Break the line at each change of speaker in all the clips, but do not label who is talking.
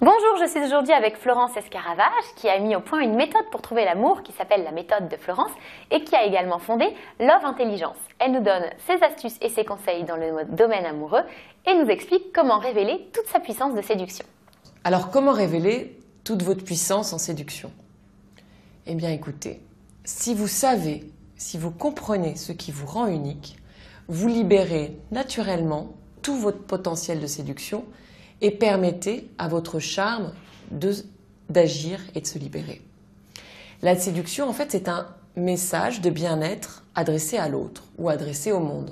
Bonjour, je suis aujourd'hui avec Florence Escaravage qui a mis au point une méthode pour trouver l'amour qui s'appelle la méthode de Florence et qui a également fondé Love Intelligence. Elle nous donne ses astuces et ses conseils dans le domaine amoureux et nous explique comment révéler toute sa puissance de séduction.
Alors comment révéler toute votre puissance en séduction? Eh bien écoutez, si vous savez, si vous comprenez ce qui vous rend unique, vous libérez naturellement tout votre potentiel de séduction et permettez à votre charme d'agir et de se libérer. La séduction, en fait, c'est un message de bien-être adressé à l'autre ou adressé au monde,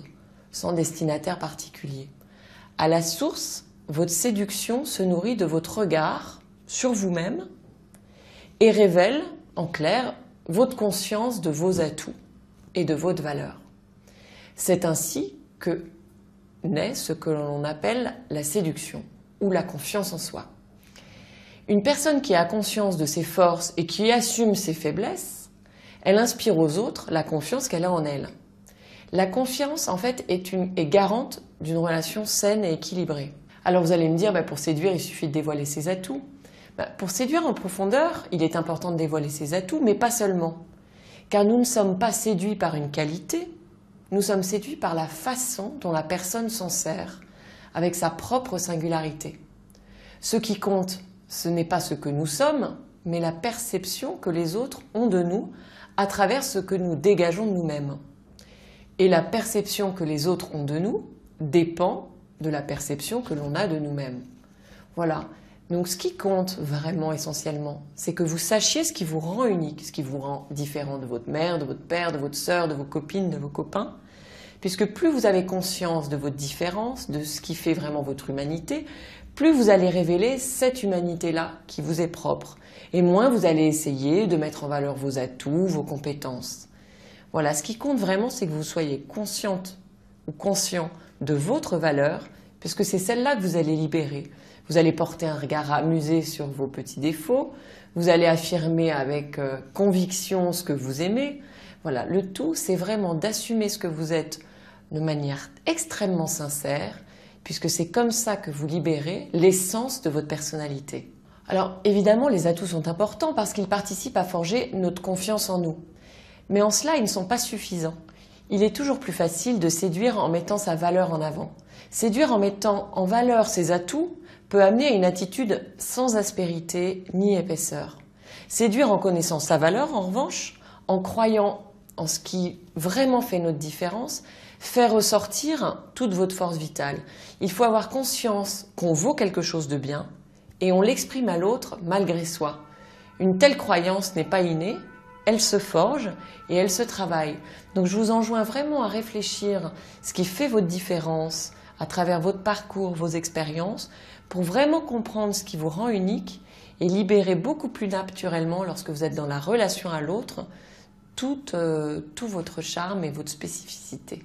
sans destinataire particulier. À la source, votre séduction se nourrit de votre regard sur vous-même et révèle, en clair, votre conscience de vos atouts et de votre valeur. C'est ainsi que naît ce que l'on appelle la séduction ou la confiance en soi. Une personne qui a conscience de ses forces et qui assume ses faiblesses, elle inspire aux autres la confiance qu'elle a en elle. La confiance, en fait, est garante d'une relation saine et équilibrée. Alors vous allez me dire, pour séduire, il suffit de dévoiler ses atouts. Pour séduire en profondeur, il est important de dévoiler ses atouts, mais pas seulement. Car nous ne sommes pas séduits par une qualité, nous sommes séduits par la façon dont la personne s'en sert, avec sa propre singularité. Ce qui compte, ce n'est pas ce que nous sommes, mais la perception que les autres ont de nous à travers ce que nous dégageons de nous-mêmes. Et la perception que les autres ont de nous dépend de la perception que l'on a de nous-mêmes. Voilà. Donc ce qui compte vraiment essentiellement, c'est que vous sachiez ce qui vous rend unique, ce qui vous rend différent de votre mère, de votre père, de votre sœur, de vos copines, de vos copains. Puisque plus vous avez conscience de votre différence, de ce qui fait vraiment votre humanité, plus vous allez révéler cette humanité-là qui vous est propre. Et moins vous allez essayer de mettre en valeur vos atouts, vos compétences. Voilà, ce qui compte vraiment, c'est que vous soyez consciente ou conscient de votre valeur, puisque c'est celle-là que vous allez libérer. Vous allez porter un regard amusé sur vos petits défauts, vous allez affirmer avec conviction ce que vous aimez. Voilà, le tout, c'est vraiment d'assumer ce que vous êtes de manière extrêmement sincère, puisque c'est comme ça que vous libérez l'essence de votre personnalité. Alors évidemment, les atouts sont importants parce qu'ils participent à forger notre confiance en nous. Mais en cela, ils ne sont pas suffisants. Il est toujours plus facile de séduire en mettant sa valeur en avant. Séduire en mettant en valeur ses atouts peut amener à une attitude sans aspérité ni épaisseur. Séduire en connaissant sa valeur, en revanche, en croyant en ce qui vraiment fait notre différence, fait ressortir toute votre force vitale. Il faut avoir conscience qu'on vaut quelque chose de bien et on l'exprime à l'autre malgré soi. Une telle croyance n'est pas innée, elle se forge et elle se travaille. Donc je vous enjoins vraiment à réfléchir ce qui fait votre différence à travers votre parcours, vos expériences, pour vraiment comprendre ce qui vous rend unique et libérer beaucoup plus naturellement lorsque vous êtes dans la relation à l'autre tout votre charme et votre spécificité.